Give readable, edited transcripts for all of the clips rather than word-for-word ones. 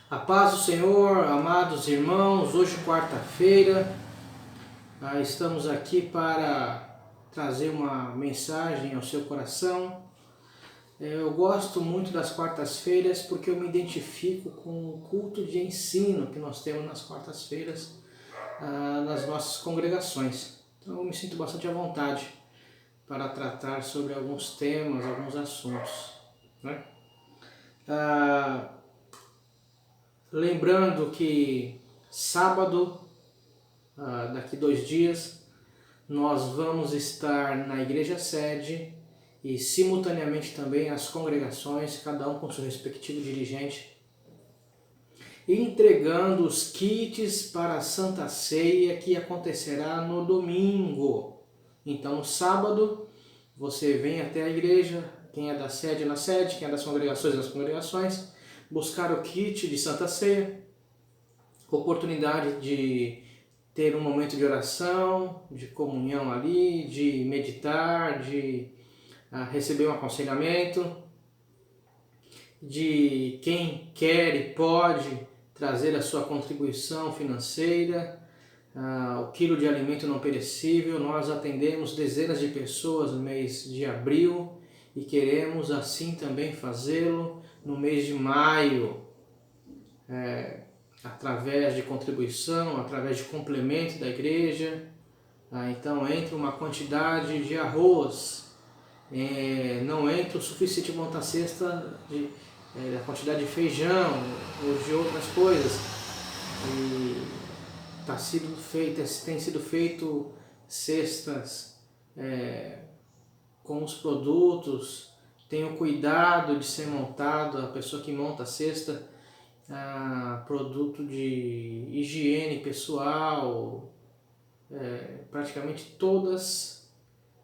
A paz do Senhor, amados irmãos, hoje quarta-feira, estamos aqui para trazer uma mensagem ao seu coração. Eu gosto muito das quartas-feiras porque eu me identifico com o culto de ensino que nós temos nas quartas-feiras nas nossas congregações. Então eu me sinto bastante à vontade para tratar sobre alguns temas, alguns assuntos, né? Lembrando que sábado, daqui 2 dias, nós vamos estar na igreja sede e simultaneamente também as congregações, cada um com seu respectivo dirigente, entregando os kits para a Santa Ceia que acontecerá no domingo. Então no sábado você vem até a igreja, quem é da sede na sede, quem é das congregações nas congregações, buscar o kit de Santa Ceia, oportunidade de ter um momento de oração, de comunhão ali, de meditar, de receber um aconselhamento, de quem quer e pode trazer a sua contribuição financeira, o quilo de alimento não perecível. Nós atendemos dezenas de pessoas no mês de abril e queremos assim também fazê-lo no mês de maio, através de contribuição, através de complemento da igreja. Então entra uma quantidade de arroz, não entra o suficiente para montar a cesta da quantidade de feijão ou de outras coisas. E tem sido feito cestas com os produtos, tem o cuidado de ser montado, a pessoa que monta a cesta, produto de higiene pessoal, praticamente todas,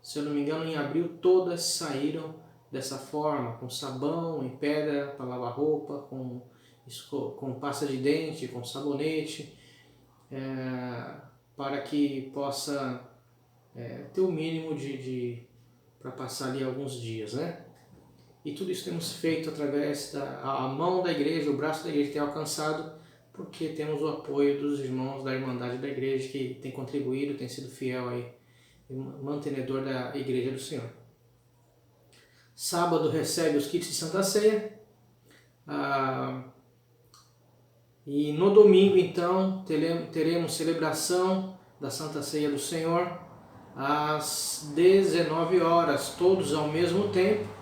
se eu não me engano, em abril todas saíram dessa forma, com sabão em pedra para lavar roupa, com pasta de dente, com sabonete, para que possa ter o mínimo para passar ali alguns dias, né? E tudo isso temos feito através da mão da igreja, o braço da igreja tem alcançado, porque temos o apoio dos irmãos da Irmandade da Igreja que tem contribuído, tem sido fiel aí, mantenedor da Igreja do Senhor. Sábado recebe os kits de Santa Ceia. E no domingo, então, teremos celebração da Santa Ceia do Senhor às 19 horas, todos ao mesmo tempo.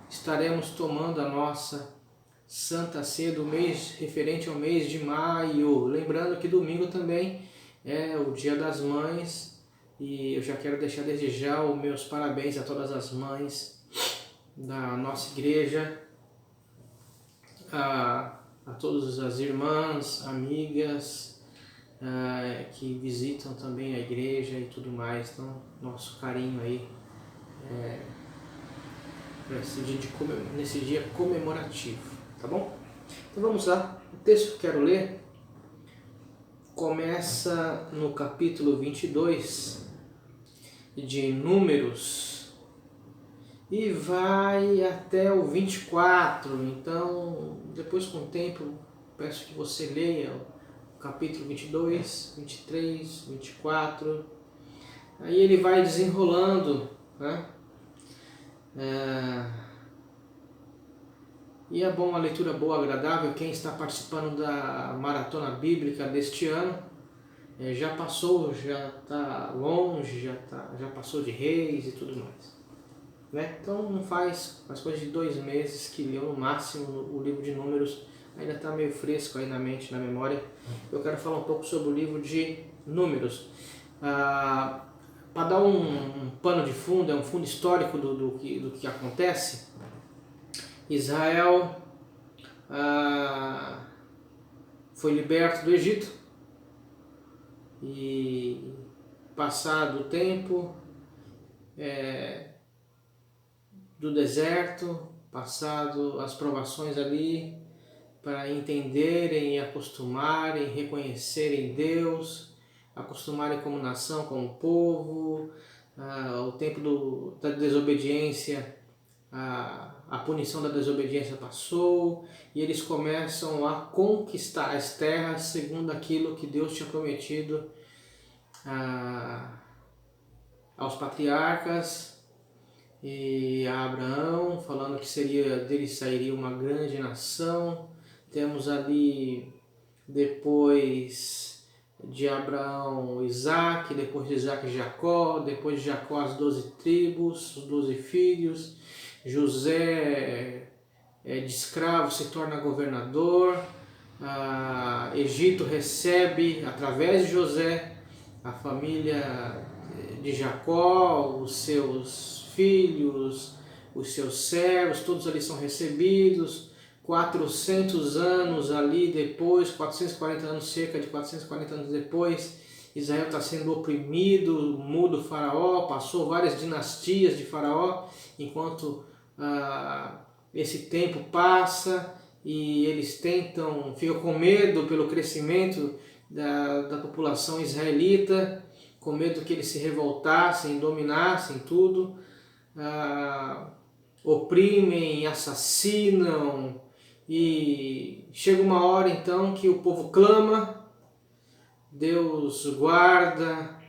Estaremos tomando a nossa Santa Ceia do mês, referente ao mês de maio. Lembrando que domingo também é o Dia das Mães, e eu já quero deixar desde já os meus parabéns a todas as mães da nossa igreja, a todas as irmãs, amigas que visitam também a igreja e tudo mais. Então, nosso carinho aí nesse dia comemorativo, tá bom? Então vamos lá, o texto que eu quero ler começa no capítulo 22 de Números e vai até o 24, então depois com o tempo peço que você leia o capítulo 22, 23, 24, aí ele vai desenrolando, né? E é bom, uma leitura boa, agradável. Quem está participando da maratona bíblica deste ano já passou, já está longe, já passou de Reis e tudo mais, né? Então não faz coisa de 2 meses que leu no máximo o livro de Números, ainda está meio fresco aí na mente, na memória. Eu quero falar um pouco sobre o livro de Números. Para dar um pano de fundo, um fundo histórico do que acontece, Israel foi liberto do Egito e, passado o tempo do deserto, passado as provações ali, para entenderem e acostumarem, reconhecerem Deus, acostumarem como nação, como povo, o tempo da desobediência a punição da desobediência passou, e eles começam a conquistar as terras segundo aquilo que Deus tinha prometido aos patriarcas e a Abraão, falando que dele sairia uma grande nação. Temos ali, depois de Abraão, Isaac, depois de Isaac, Jacó, depois de Jacó, as 12 tribos, os 12 filhos. José, de escravo, se torna governador. Egito recebe, através de José, a família de Jacó, os seus filhos, os seus servos, todos ali são recebidos. 400 anos ali depois, 440 anos, cerca de 440 anos depois, Israel está sendo oprimido, muda o faraó, passou várias dinastias de faraó, enquanto esse tempo passa e eles ficam com medo pelo crescimento da população israelita, com medo que eles se revoltassem, dominassem tudo, oprimem, assassinam, e chega uma hora então que o povo clama, Deus guarda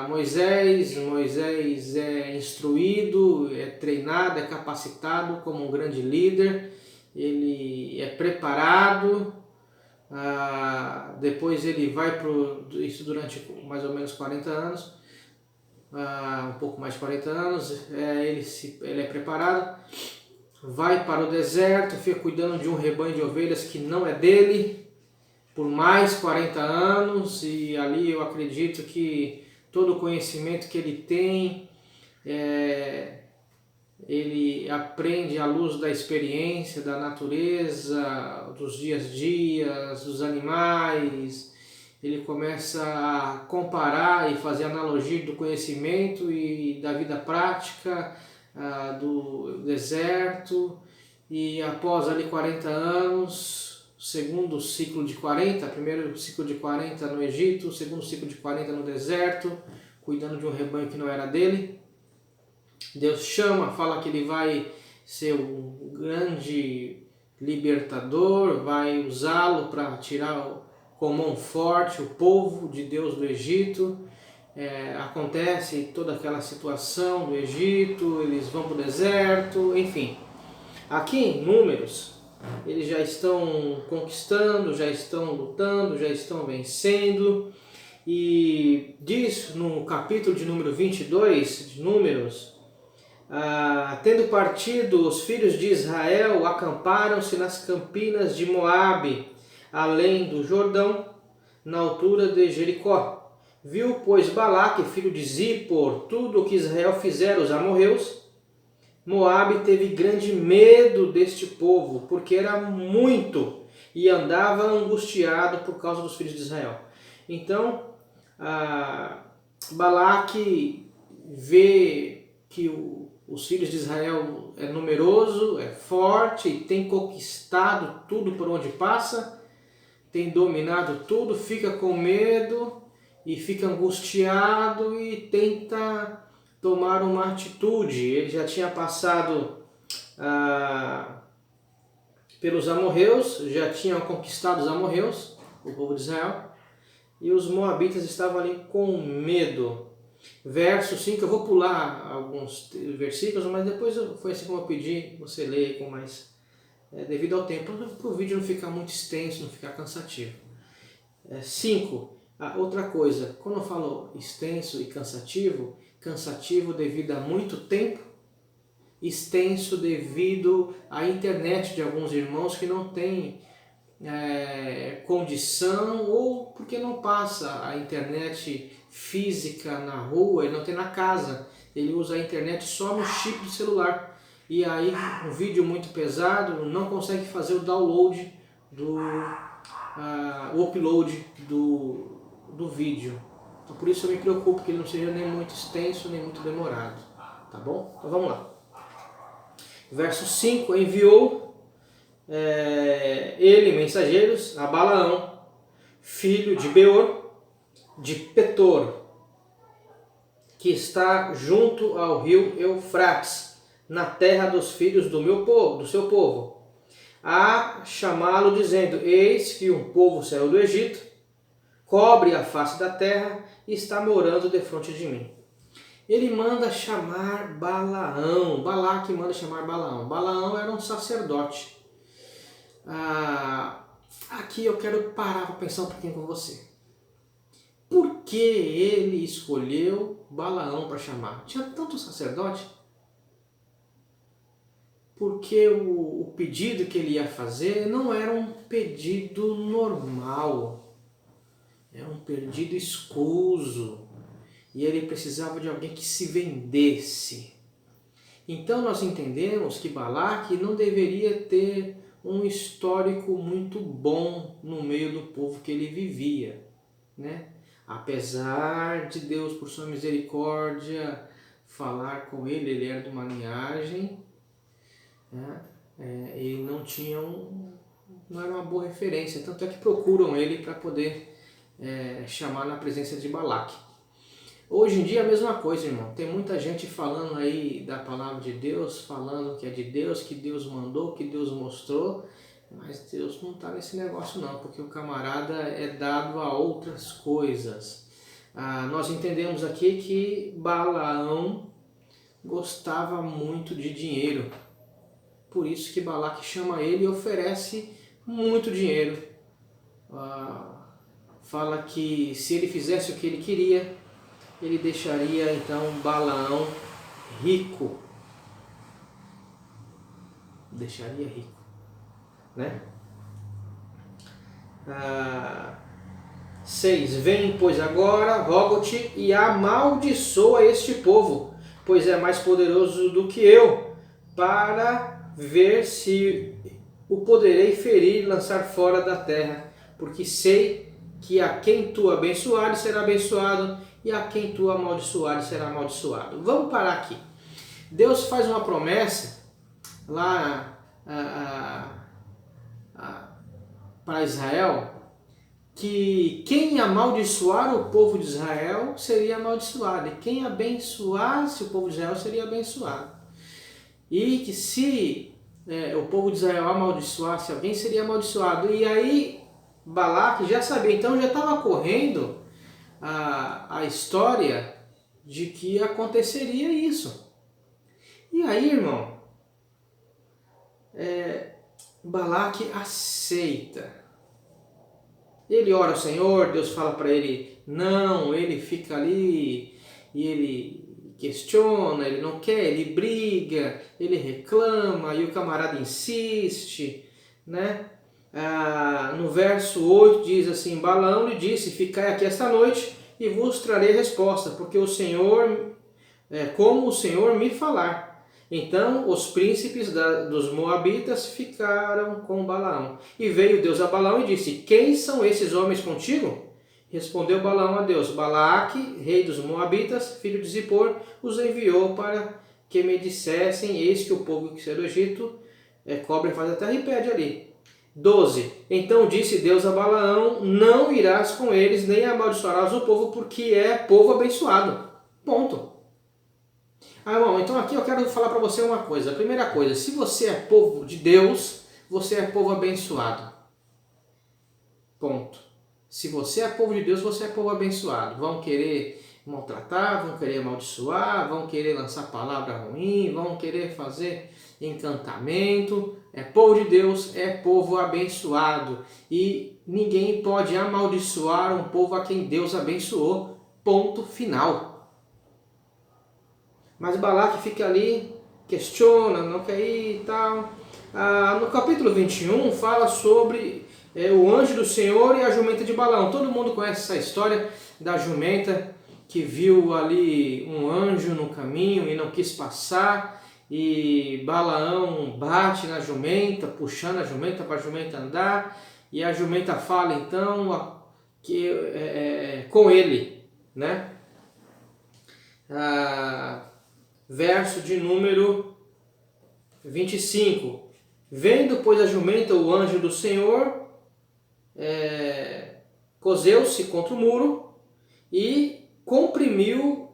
Moisés é instruído, é treinado, é capacitado como um grande líder, ele é preparado, depois ele vai isso durante mais ou menos 40 anos, um pouco mais de 40 anos, ele é preparado, vai para o deserto, fica cuidando de um rebanho de ovelhas que não é dele, por mais 40 anos, e ali eu acredito que todo o conhecimento que ele tem, ele aprende à luz da experiência, da natureza, dos dias a dias, dos animais, ele começa a comparar e fazer analogia do conhecimento e da vida prática, do deserto, e após ali 40 anos, segundo ciclo de 40, primeiro ciclo de 40 no Egito, segundo ciclo de 40 no deserto, cuidando de um rebanho que não era dele, Deus chama, fala que ele vai ser um grande libertador, vai usá-lo para tirar com mão forte o povo de Deus do Egito. Acontece toda aquela situação do Egito, eles vão para o deserto, enfim. Aqui em Números, eles já estão conquistando, já estão lutando, já estão vencendo. E diz no capítulo de número 22 de Números, tendo partido os filhos de Israel, acamparam-se nas campinas de Moabe, além do Jordão, na altura de Jericó. Viu, pois, Balaque, filho de Zippor, tudo o que Israel fizera aos amorreus. Moabe teve grande medo deste povo, porque era muito, e andava angustiado por causa dos filhos de Israel. Então, Balaque vê que os filhos de Israel é numeroso, é forte, tem conquistado tudo por onde passa, tem dominado tudo, fica com medo e fica angustiado e tenta tomar uma atitude. Ele já tinha passado pelos amorreus, já tinha conquistado os amorreus, o povo de Israel, e os moabitas estavam ali com medo. Verso 5, eu vou pular alguns versículos, mas depois foi assim como eu pedi, você lê com mais, devido ao tempo, para o vídeo não ficar muito extenso, não ficar cansativo. 5, outra coisa, quando eu falo extenso e cansativo devido a muito tempo, extenso devido à internet de alguns irmãos que não têm condição, ou porque não passa a internet física na rua, ele não tem na casa, ele usa a internet só no chip do celular, e aí um vídeo muito pesado não consegue fazer o download, o upload do vídeo. Então, por isso eu me preocupo que ele não seja nem muito extenso nem muito demorado, tá bom? Então vamos lá. Verso 5, enviou ele mensageiros a Balaão, filho de Beor, de Petor, que está junto ao rio Eufrates, na terra dos filhos do meu povo, do seu povo, a chamá-lo dizendo: eis que um povo saiu do Egito, cobre a face da terra e está morando defronte de mim. Ele manda chamar Balaão. Balaque manda chamar Balaão. Balaão era um sacerdote. Aqui eu quero parar para pensar um pouquinho com você. Por que ele escolheu Balaão para chamar? Tinha tanto sacerdote. Porque o pedido que ele ia fazer não era um pedido normal. Era um pedido escuso. E ele precisava de alguém que se vendesse. Então nós entendemos que Balaque não deveria ter um histórico muito bom no meio do povo que ele vivia, né? Apesar de Deus, por sua misericórdia, falar com ele, ele era de uma linhagem, né? Ele não tinha não era uma boa referência, tanto é que procuram ele para poder chamar na presença de Balaque. Hoje em dia é a mesma coisa, irmão. Tem muita gente falando aí da palavra de Deus, falando que é de Deus, que Deus mandou, que Deus mostrou, mas Deus não está nesse negócio não, porque o camarada é dado a outras coisas. Nós entendemos aqui que Balaão gostava muito de dinheiro, por isso que Balaque chama ele e oferece muito dinheiro. Fala que se ele fizesse o que ele queria, ele deixaria então Balaão rico. Deixaria rico, né? 6. Vem, pois agora, rogo-te, e amaldiçoa este povo, pois é mais poderoso do que eu, para ver se o poderei ferir e lançar fora da terra, porque sei que a quem tu abençoares será abençoado, e a quem tu amaldiçoares será amaldiçoado. Vamos parar aqui. Deus faz uma promessa lá para Israel, que quem amaldiçoar o povo de Israel seria amaldiçoado, e quem abençoasse o povo de Israel seria abençoado. E que se o povo de Israel amaldiçoasse alguém, seria amaldiçoado. E aí Balaque já sabia, então já estava correndo a história de que aconteceria isso. E aí, irmão, Balaque aceita. Ele ora ao Senhor, Deus fala para ele não, ele fica ali e ele questiona, ele não quer, ele briga, ele reclama e o camarada insiste, né? No verso 8 diz assim: Balaão lhe disse: ficai aqui esta noite e vos trarei resposta, porque o Senhor, como o Senhor me falar. Então os príncipes dos Moabitas ficaram com Balaão. E veio Deus a Balaão e disse: quem são esses homens contigo? Respondeu Balaão a Deus: Balaque, rei dos Moabitas, filho de Zippor, os enviou para que me dissessem: eis que o povo que saiu do Egito cobre a face da terra, e pede ali. 12. Então disse Deus a Balaão: não irás com eles, nem amaldiçoarás o povo, porque é povo abençoado. Ponto. Irmão, então aqui eu quero falar para você uma coisa. A primeira coisa, se você é povo de Deus, você é povo abençoado. Ponto. Se você é povo de Deus, você é povo abençoado. Vão querer maltratar, vão querer amaldiçoar, vão querer lançar palavra ruim, vão querer fazer encantamento. É povo de Deus, é povo abençoado. E ninguém pode amaldiçoar um povo a quem Deus abençoou. Ponto final. Mas Balaque fica ali, questiona, não quer ir e tal. No capítulo 21 fala sobre o anjo do Senhor e a jumenta de Balaão. Todo mundo conhece essa história da jumenta que viu ali um anjo no caminho e não quis passar. E Balaão bate na jumenta, puxando a jumenta para a jumenta andar. E a jumenta fala então com ele, né? Verso de número 25. Vendo, pois, a jumenta o anjo do Senhor, coseu-se contra o muro e comprimiu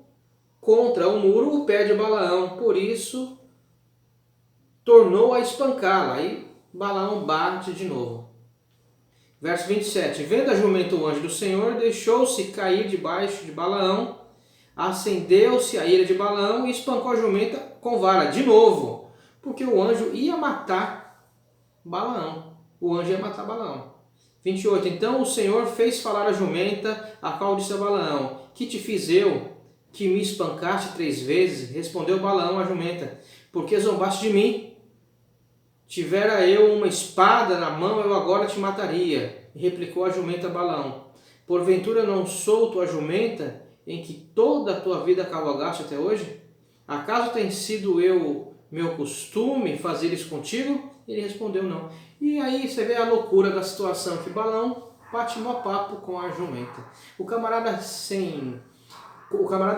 contra o muro o pé de Balaão. Por isso tornou a espancá-la. Aí Balaão bate de novo. Verso 27. Vendo a jumenta o anjo do Senhor, deixou-se cair debaixo de Balaão, acendeu-se a ira de Balaão e espancou a jumenta com vara de novo, porque o anjo ia matar Balaão. O anjo ia matar Balaão. 28. Então o Senhor fez falar a jumenta, a qual disse a Balaão: que te fiz eu, que me espancaste 3 vezes? Respondeu Balaão à jumenta: porque zombaste de mim? Tivera eu uma espada na mão, eu agora te mataria. E replicou a jumenta a Balaão: porventura não sou tua jumenta, em que toda a tua vida cavalgaste até hoje? Acaso tem sido meu costume fazer isso contigo? Ele respondeu: não. E aí você vê a loucura da situação, que Balaão bate mó papo com a jumenta. O camarada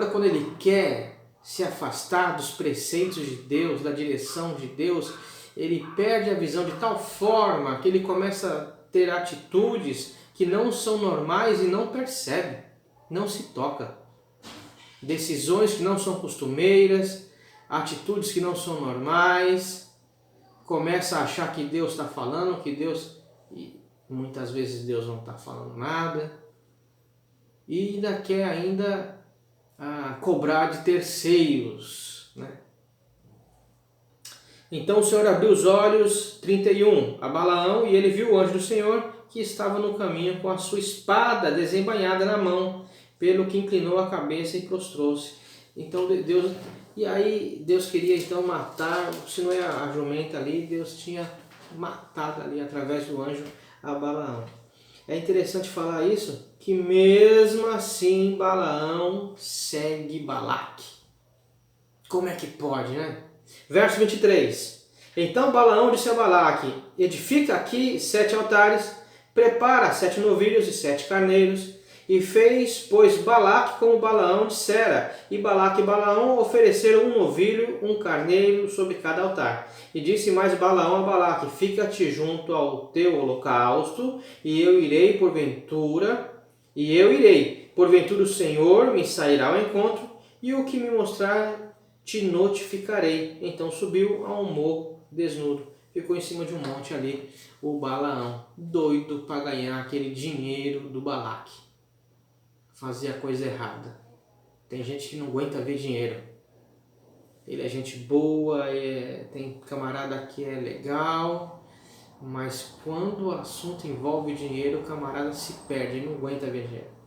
quando ele quer se afastar dos preceitos de Deus, da direção de Deus, ele perde a visão de tal forma que ele começa a ter atitudes que não são normais e não percebe, não se toca. Decisões que não são costumeiras, atitudes que não são normais, começa a achar que Deus está falando, e muitas vezes Deus não está falando nada, e ainda quer cobrar de terceiros, né? Então o Senhor abriu os olhos, 31, a Balaão, e ele viu o anjo do Senhor que estava no caminho com a sua espada desembainhada na mão, pelo que inclinou a cabeça e prostrou-se. Então Deus queria então matar, se não é a jumenta ali, Deus tinha matado ali através do anjo a Balaão. É interessante falar isso, que mesmo assim Balaão segue Balaque. Como é que pode, né? Verso 23. Então Balaão disse a Balaque: edifica aqui 7 altares, prepara 7 novilhos e 7 carneiros. E fez, pois, Balaque como Balaão dissera, e Balaque e Balaão ofereceram um novilho, um carneiro sobre cada altar. E disse mais Balaão a Balaque: fica-te junto ao teu holocausto, e eu irei, porventura o Senhor me sairá ao encontro, e o que me mostrar te notificarei. Então subiu a um morro desnudo, ficou em cima de um monte ali o Balaão, doido para ganhar aquele dinheiro do Balaque. Fazia coisa errada. Tem gente que não aguenta ver dinheiro. Ele é gente boa, tem camarada que é legal, mas quando o assunto envolve dinheiro, o camarada se perde, ele não aguenta ver dinheiro.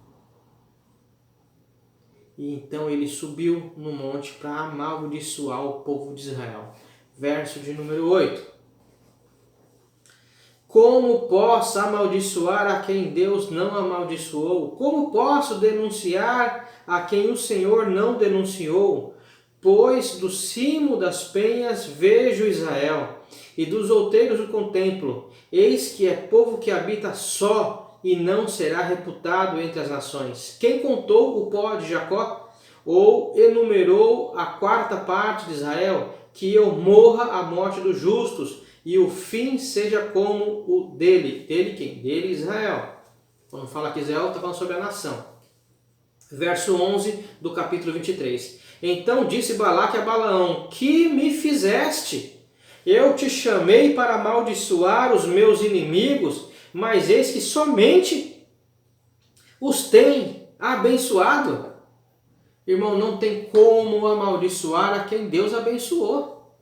E então ele subiu no monte para amaldiçoar o povo de Israel. Verso de número 8. Como posso amaldiçoar a quem Deus não amaldiçoou? Como posso denunciar a quem o Senhor não denunciou? Pois do cimo das penhas vejo Israel, e dos outeiros o contemplo. Eis que é povo que habita só, e não será reputado entre as nações. Quem contou o pó de Jacó? Ou enumerou a 4ª parte de Israel? Que eu morra a morte dos justos, e o fim seja como o dele. Dele quem? Dele Israel. Quando fala que Israel, está falando sobre a nação. Verso 11 do capítulo 23. Então disse Balaque a Balaão: que me fizeste? Eu te chamei para amaldiçoar os meus inimigos, mas eis que somente os tem abençoado. Irmão, não tem como amaldiçoar a quem Deus abençoou.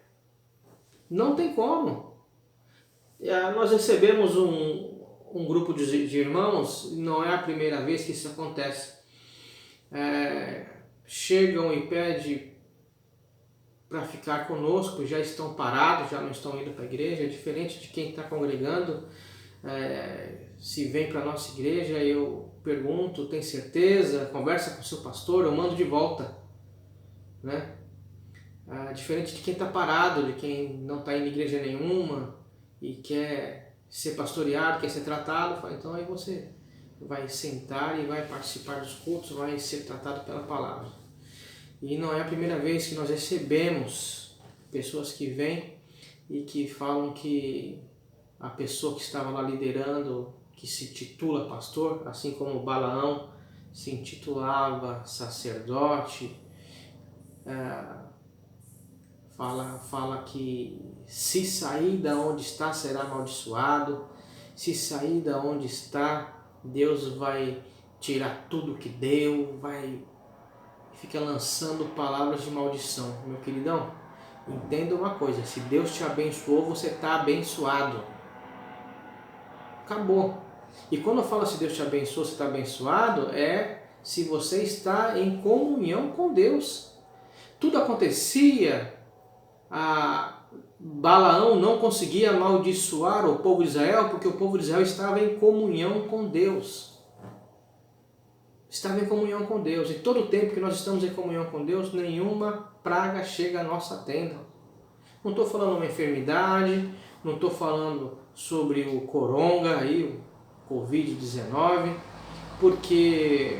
Não tem como. Nós recebemos um grupo de irmãos, não é a primeira vez que isso acontece. Chegam e pedem para ficar conosco, já estão parados, já não estão indo para a igreja. É diferente de quem está congregando. Se vem para a nossa igreja, eu pergunto: tem certeza? Conversa com o seu pastor, eu mando de volta, né? Diferente de quem está parado, de quem não está indo em igreja nenhuma e quer ser pastoreado, quer ser tratado, então aí você vai sentar e vai participar dos cultos, vai ser tratado pela palavra. E não é a primeira vez que nós recebemos pessoas que vêm e que falam que a pessoa que estava lá liderando, que se titula pastor, assim como Balaão se intitulava sacerdote, fala que se sair da onde está será amaldiçoado, se sair da onde está, Deus vai tirar tudo que deu, fica lançando palavras de maldição. Meu queridão, entenda uma coisa, se Deus te abençoou, você está abençoado. Acabou. E quando eu falo se Deus te abençoou, você está abençoado, é se você está em comunhão com Deus. Tudo acontecia, Balaão não conseguia amaldiçoar o povo de Israel, porque o povo de Israel estava em comunhão com Deus. Estava em comunhão com Deus. E todo o tempo que nós estamos em comunhão com Deus, nenhuma praga chega à nossa tenda. Não estou falando uma enfermidade, não estou falando sobre o coronga, aí, o Covid-19, porque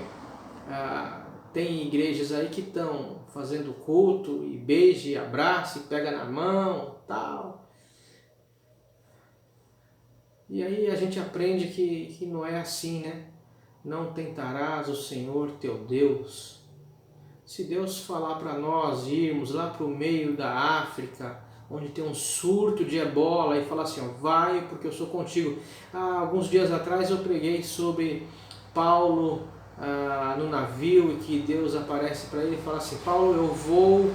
tem igrejas aí que estão fazendo culto e beija e abraça e pega na mão, tal. E aí a gente aprende que não é assim, né? Não tentarás o Senhor teu Deus. Se Deus falar para nós irmos lá para o meio da África, onde tem um surto de ebola, e falar assim, ó, vai porque eu sou contigo. Alguns dias atrás eu preguei sobre Paulo no navio, e que Deus aparece para ele e fala assim, Paulo, eu vou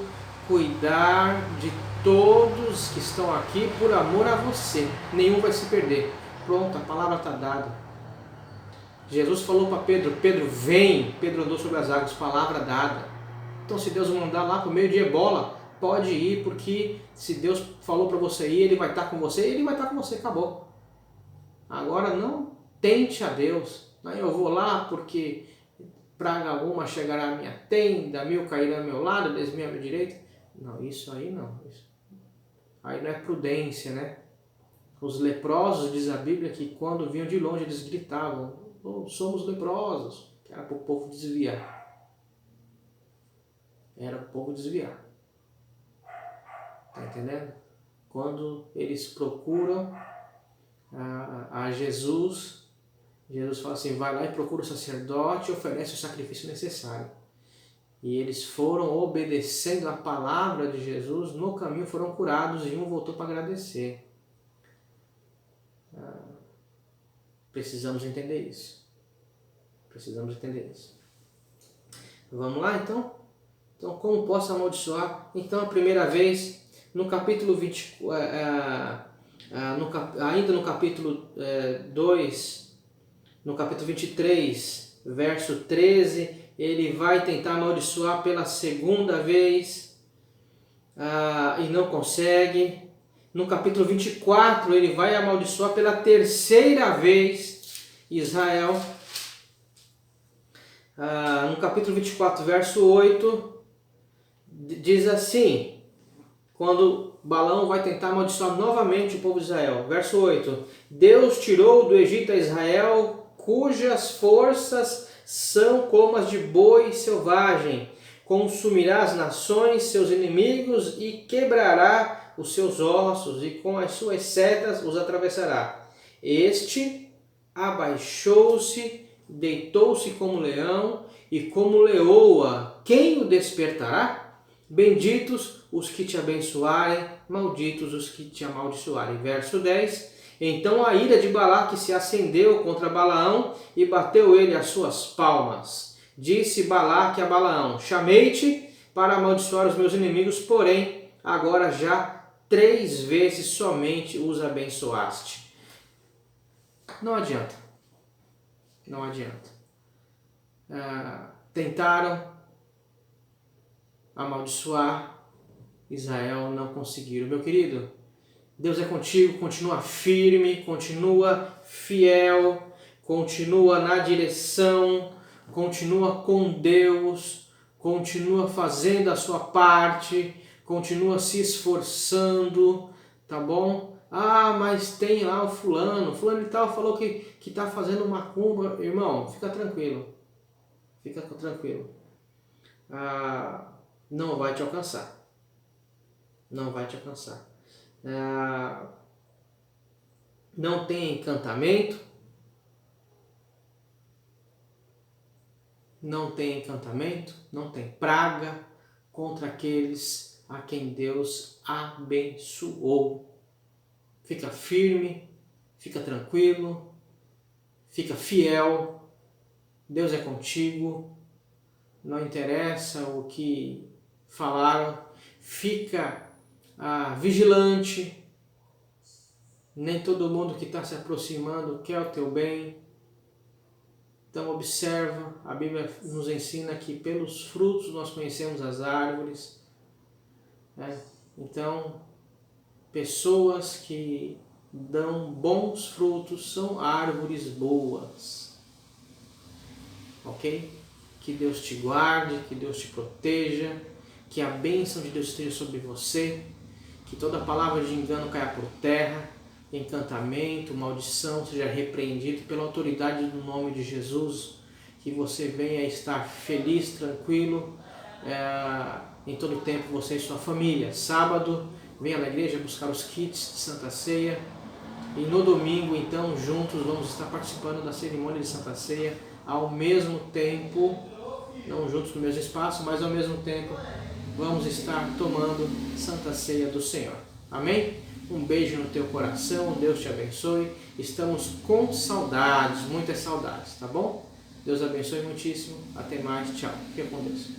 cuidar de todos que estão aqui por amor a você. Nenhum vai se perder. Pronto, a palavra está dada. Jesus falou para Pedro, Pedro vem, Pedro andou sobre as águas, palavra dada. Então se Deus mandar lá para o meio de ebola, pode ir, porque se Deus falou para você ir, Ele vai estar com você, Ele vai estar com você, acabou. Agora não tente a Deus, eu vou lá porque praga alguma chegará à minha tenda, 1000 cairão ao meu lado, 10.000 à minha direita. Não, isso aí não. Aí não é prudência, né? Os leprosos, diz a Bíblia, que quando vinham de longe eles gritavam, somos leprosos, que era para o povo desviar. Era para o povo desviar. Está entendendo? Quando eles procuram a Jesus, Jesus fala assim, vai lá e procura o sacerdote e oferece o sacrifício necessário. E eles foram obedecendo a palavra de Jesus, no caminho foram curados e um voltou para agradecer. Precisamos entender isso. Precisamos entender isso. Vamos lá então? Então, como posso amaldiçoar? Então, a primeira vez, no capítulo 20, ainda no capítulo 2, no capítulo 23, verso 13, ele vai tentar amaldiçoar pela segunda vez e não consegue. No capítulo 24, ele vai amaldiçoar pela terceira vez Israel. No capítulo 24, verso 8, diz assim, quando Balaão vai tentar amaldiçoar novamente o povo de Israel. Verso 8, Deus tirou do Egito a Israel, cujas forças são como as de boi selvagem. Consumirá as nações, seus inimigos, e quebrará os seus ossos, e com as suas setas os atravessará. Este abaixou-se, deitou-se como leão, e como leoa, quem o despertará? Benditos os que te abençoarem, malditos os que te amaldiçoarem. Verso 10, então a ira de Balaque se acendeu contra Balaão, e bateu ele as suas palmas. Disse Balaque a Balaão, chamei-te para amaldiçoar os meus inimigos, porém agora já 3 vezes somente os abençoaste. Não adianta. Não adianta. Tentaram amaldiçoar Israel, não conseguiram. Meu querido, Deus é contigo, continua firme, continua fiel, continua na direção, continua com Deus, continua fazendo a sua parte, continua se esforçando, tá bom? Mas tem lá o fulano e tal falou que está fazendo macumba. Irmão, fica tranquilo, não vai te alcançar, não vai te alcançar. Não tem encantamento, não tem praga contra aqueles a quem Deus abençoou. Fica firme, fica tranquilo, fica fiel. Deus é contigo. Não interessa o que falaram. Fica vigilante. Nem todo mundo que está se aproximando quer o teu bem. Então observa, a Bíblia nos ensina que pelos frutos nós conhecemos as árvores. Né? Então, pessoas que dão bons frutos são árvores boas. Ok? Que Deus te guarde, que Deus te proteja, que a bênção de Deus esteja sobre você, que toda palavra de engano caia por terra, encantamento, maldição seja repreendido pela autoridade do nome de Jesus, que você venha estar feliz, tranquilo, em todo tempo, você e sua família. Sábado, venha na igreja buscar os kits de Santa Ceia, e no domingo, então, juntos vamos estar participando da cerimônia de Santa Ceia, ao mesmo tempo, não juntos no mesmo espaço, mas ao mesmo tempo vamos estar tomando Santa Ceia do Senhor. Amém? Um beijo no teu coração, Deus te abençoe. Estamos com saudades, muitas saudades, tá bom? Deus abençoe muitíssimo. Até mais, tchau. Fica com Deus.